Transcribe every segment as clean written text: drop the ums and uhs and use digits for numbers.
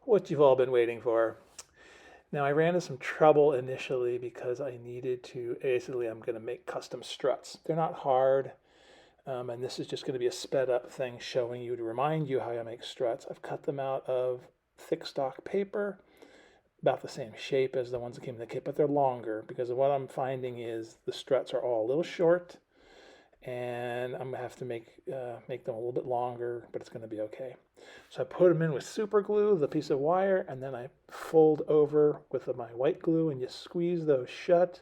what you've all been waiting for. Now, I ran into some trouble initially because I needed to, basically, I'm going to make custom struts. They're not hard, and this is just going to be a sped up thing showing you to remind you how I make struts. I've cut them out of thick stock paper, about the same shape as the ones that came in the kit, but they're longer because what I'm finding is the struts are all a little short, and I'm gonna have to make them a little bit longer, but it's gonna be okay. So I put them in with super glue, the piece of wire, and then I fold over with my white glue and just squeeze those shut.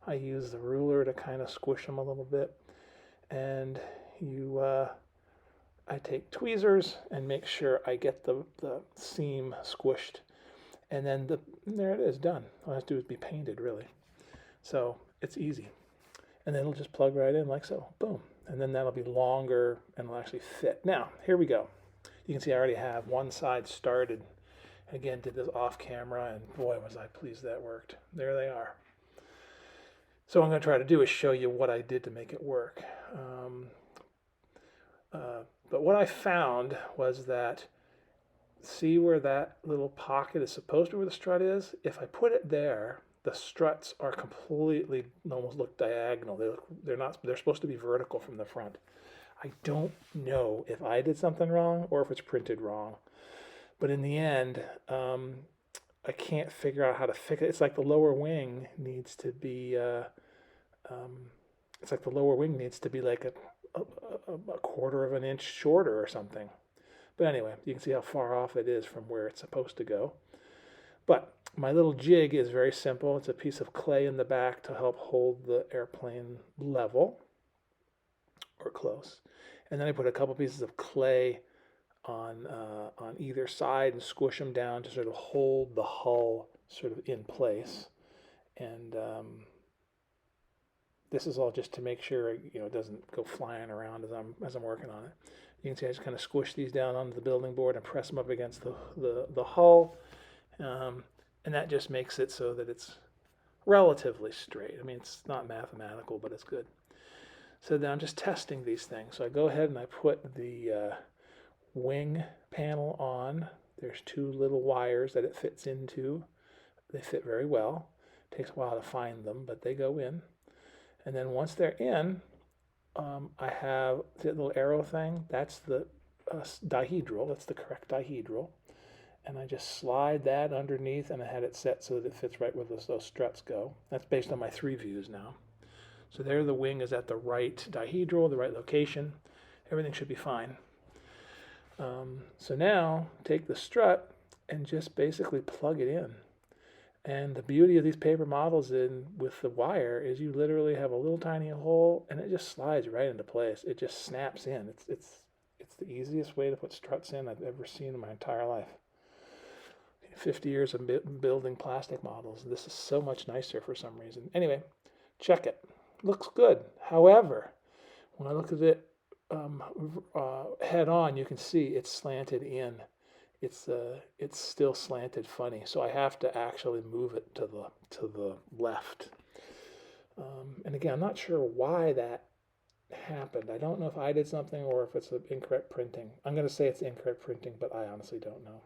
I use the ruler to kind of squish them a little bit, and I take tweezers and make sure I get the seam squished, and then there it is, done. All I have to do is be painted, really. So it's easy. And then it'll just plug right in like so. Boom. And then that'll be longer and will actually fit. Now, here we go. You can see I already have one side started. Again, did this off camera, and boy, was I pleased that worked. There they are. So what I'm going to try to do is show you what I did to make it work. But what I found was that, see where that little pocket is supposed to be where the strut is? If I put it there, the struts are completely, almost look diagonal. They're not, they're supposed to be vertical from the front. I don't know if I did something wrong or if it's printed wrong. But in the end, I can't figure out how to fix it. It's like the lower wing needs to be, it's like the lower wing needs to be like a quarter of an inch shorter or something. But anyway, you can see how far off it is from where it's supposed to go. But my little jig is very simple. It's a piece of clay in the back to help hold the airplane level or close. And then I put a couple pieces of clay on either side and squish them down to sort of hold the hull sort of in place. And this is all just to make sure it doesn't go flying around as I'm working on it. You can see I just kind of squish these down onto the building board and press them up against the hull. And that just makes it so that it's relatively straight. I mean, it's not mathematical, but it's good. So now I'm just testing these things. So I go ahead and I put the wing panel on. There's two little wires that it fits into. They fit very well. It takes a while to find them, but they go in. And then once they're in, I have the little arrow thing. That's the dihedral. That's the correct dihedral. And I just slide that underneath, and I had it set so that it fits right where those struts go. That's based on my 3 views now. So there the wing is at the right dihedral, the right location. Everything should be fine. So now take the strut and just basically plug it in. And the beauty of these paper models with the wire is you literally have a little tiny hole, and it just slides right into place. It just snaps in. It's the easiest way to put struts in I've ever seen in my entire life. 50 years of building plastic models. This is so much nicer for some reason. Anyway, check it. Looks good. However, when I look at it head on, you can see it's slanted in. It's still slanted funny, so I have to actually move it to the left. And again, I'm not sure why that happened. I don't know if I did something or if it's incorrect printing. I'm going to say it's incorrect printing, but I honestly don't know.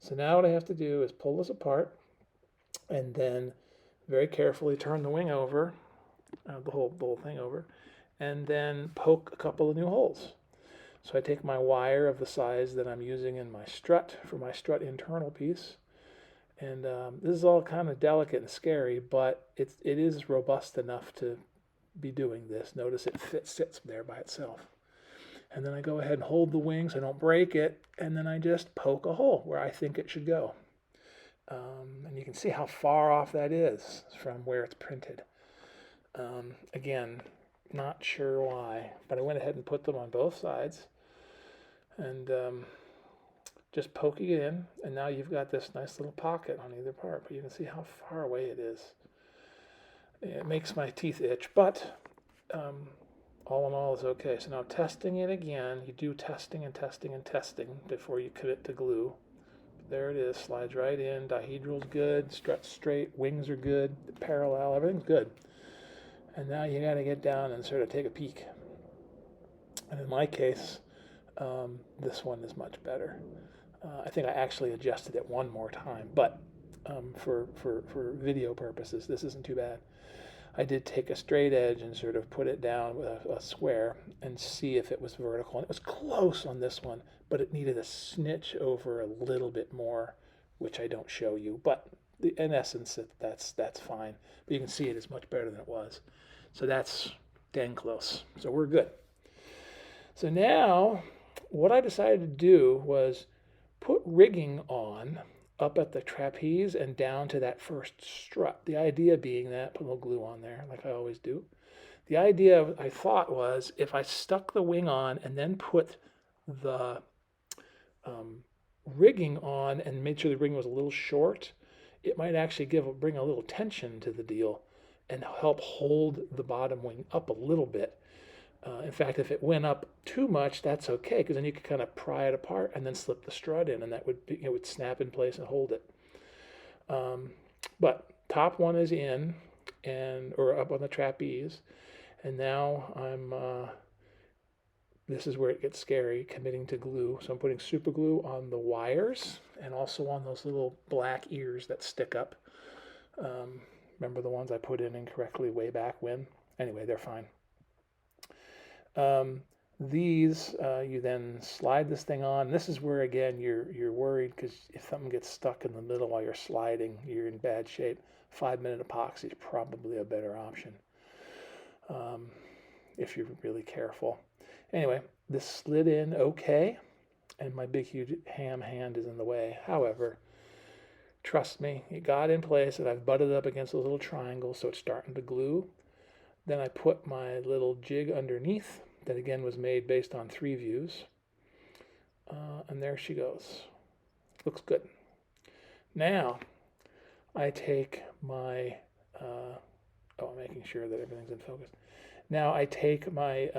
So now what I have to do is pull this apart and then very carefully turn the wing over, the whole thing over, and then poke a couple of new holes. So I take my wire of the size that I'm using in my strut for my strut internal piece, and this is all kind of delicate and scary, but it is robust enough to be doing this. Notice it sits there by itself. And then I go ahead and hold the wing so I don't break it, and then I just poke a hole where I think it should go. And you can see how far off that is from where it's printed. Again, not sure why, but I went ahead and put them on both sides and just poking it in, and now you've got this nice little pocket on either part, but you can see how far away it is. It makes my teeth itch, but all in all is okay. So now testing it again, you do testing and testing and testing before you commit to glue. There it is, slides right in, dihedral's good, struts straight, wings are good, parallel, everything's good. And now you got to get down and sort of take a peek. And in my case, this one is much better. I think I actually adjusted it one more time, but for video purposes, this isn't too bad. I did take a straight edge and sort of put it down with a square and see if it was vertical. And it was close on this one, but it needed a snitch over a little bit more, which I don't show you. But in essence, that's fine. But you can see it is much better than it was. So that's dang close. So we're good. So now what I decided to do was put rigging on up at the trapeze and down to that first strut. The idea being that, put a little glue on there like I always do. The idea I thought was if I stuck the wing on and then put the rigging on and made sure the rigging was a little short, it might actually bring a little tension to the deal and help hold the bottom wing up a little bit. In fact, if it went up too much, that's okay, because then you could kind of pry it apart and then slip the strut in, and that would it would snap in place and hold it. But top one is in, or up on the trapeze, and now this is where it gets scary, committing to glue. So I'm putting super glue on the wires and also on those little black ears that stick up. Remember the ones I put in incorrectly way back when? Anyway, they're fine. These you then slide this thing on. This is where again you're worried, because if something gets stuck in the middle while you're sliding, you're in bad shape. 5-minute epoxy is probably a better option if you're really careful. Anyway, this slid in okay, and my big huge ham hand is in the way. However, trust me, it got in place, and I've butted it up against those little triangles, so it's starting to glue. Then I put my little jig underneath that again was made based on 3 views. And there she goes. Looks good. Now I take my, I'm making sure that everything's in focus. Now I take my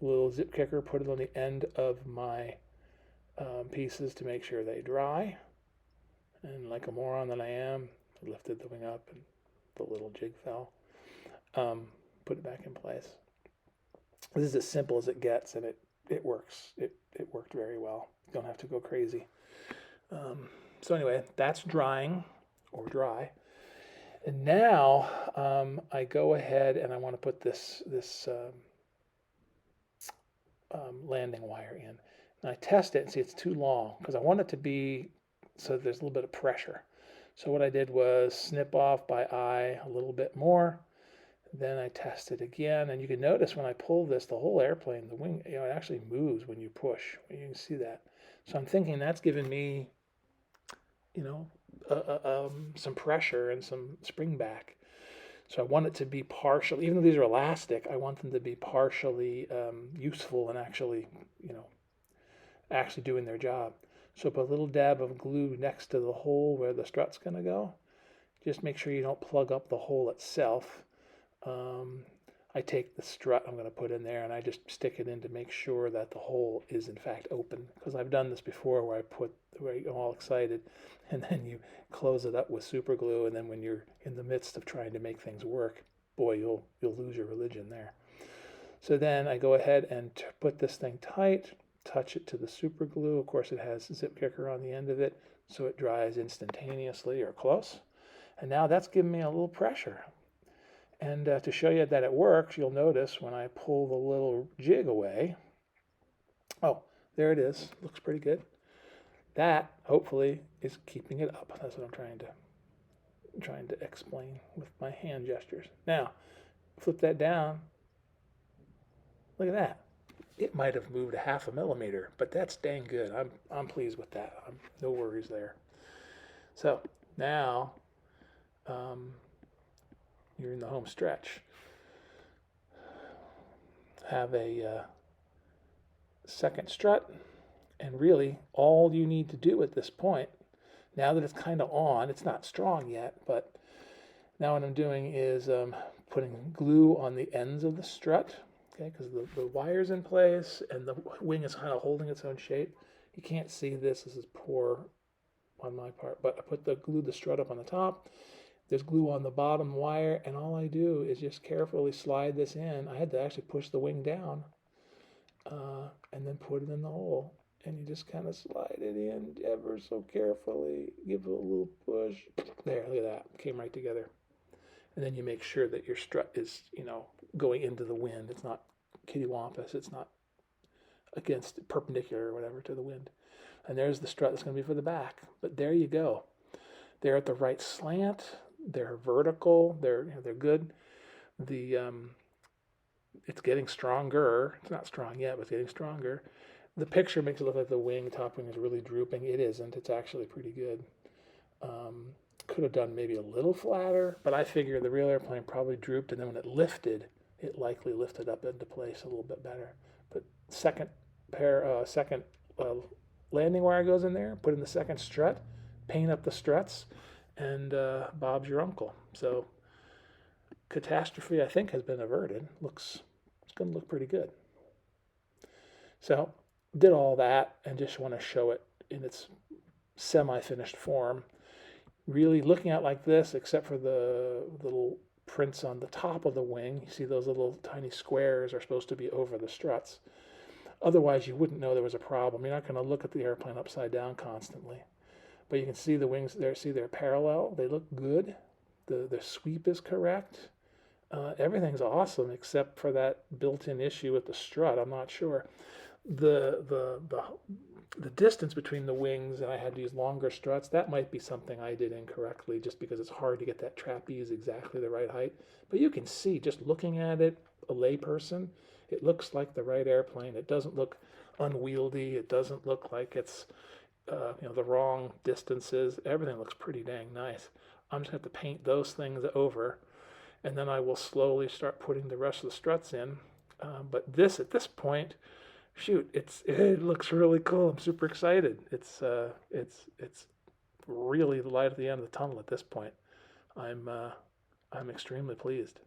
little zip kicker, put it on the end of my pieces to make sure they dry. And like a moron that I am, I lifted the wing up and the little jig fell. Put it back in place. This is as simple as it gets, and it works. It worked very well. You don't have to go crazy. So anyway, that's drying, or dry. And now I go ahead and I want to put this landing wire in. And I test it and see it's too long, because I want it to be so there's a little bit of pressure. So what I did was snip off by eye a little bit more. Then I test it again, and you can notice when I pull this, the whole airplane, the wing, it actually moves when you push. You can see that. So I'm thinking that's giving me, some pressure and some spring back. So I want it to be partial, even though these are elastic, I want them to be partially useful and actually, actually doing their job. So put a little dab of glue next to the hole where the strut's going to go. Just make sure you don't plug up the hole itself. I take the strut I'm going to put in there and I just stick it in to make sure that the hole is in fact open, because I've done this before where you're all excited and then you close it up with super glue, and then when you're in the midst of trying to make things work, boy, you'll lose your religion there. So then I go ahead and put this thing tight, touch it to the super glue. Of course, it has a zip kicker on the end of it, so it dries instantaneously or close. And now that's giving me a little pressure. And to show you that it works, you'll notice when I pull the little jig away, oh, there it is. Looks pretty good. That, hopefully, is keeping it up. That's what I'm trying to explain with my hand gestures. Now, flip that down. Look at that. It might have moved 0.5 millimeter, but that's dang good. I'm pleased with that. No worries there. So now you're in the home stretch. Have a second strut, and really all you need to do at this point, now that it's kind of on, it's not strong yet, but now what I'm doing is putting glue on the ends of the strut, okay, because the wire's in place and the wing is kind of holding its own shape. You can't see this is poor on my part, but I glue the strut up on the top. There's glue on the bottom wire, and all I do is just carefully slide this in. I had to actually push the wing down and then put it in the hole. and you just kind of slide it in ever so carefully. Give it a little push. There, look at that. Came right together. And then you make sure that your strut is, going into the wind. It's not kittywampus. It's not against perpendicular or whatever to the wind. And there's the strut that's going to be for the back. But there you go. They're at the right slant. They're vertical. They're good. It's getting stronger. It's not strong yet, but it's getting stronger. The picture makes it look like the top wing is really drooping. It isn't. It's actually pretty good. Could have done maybe a little flatter, but I figure the real airplane probably drooped, and then when it lifted, it likely lifted up into place a little bit better. But second landing wire goes in there, put in the second strut, paint up the struts, and Bob's your uncle. So catastrophe, I think, has been averted. It's going to look pretty good. So did all that and just want to show it in its semi-finished form. Really looking at it like this, except for the little prints on the top of the wing. You see those little tiny squares are supposed to be over the struts. Otherwise, you wouldn't know there was a problem. You're not going to look at the airplane upside down constantly. But you can see the wings there. See, they're parallel. They look good. The sweep is correct. Everything's awesome except for that built-in issue with the strut. I'm not sure. The distance between the wings, and I had to use longer struts, that might be something I did incorrectly just because it's hard to get that trapeze exactly the right height. But you can see, just looking at it, a layperson, it looks like the right airplane. It doesn't look unwieldy. It doesn't look like it's the wrong distances. Everything looks pretty dang nice. I'm just going to have to paint those things over, and then I will slowly start putting the rest of the struts in. But at this point, shoot, it looks really cool. I'm super excited. It's really the light at the end of the tunnel at this point. I'm extremely pleased.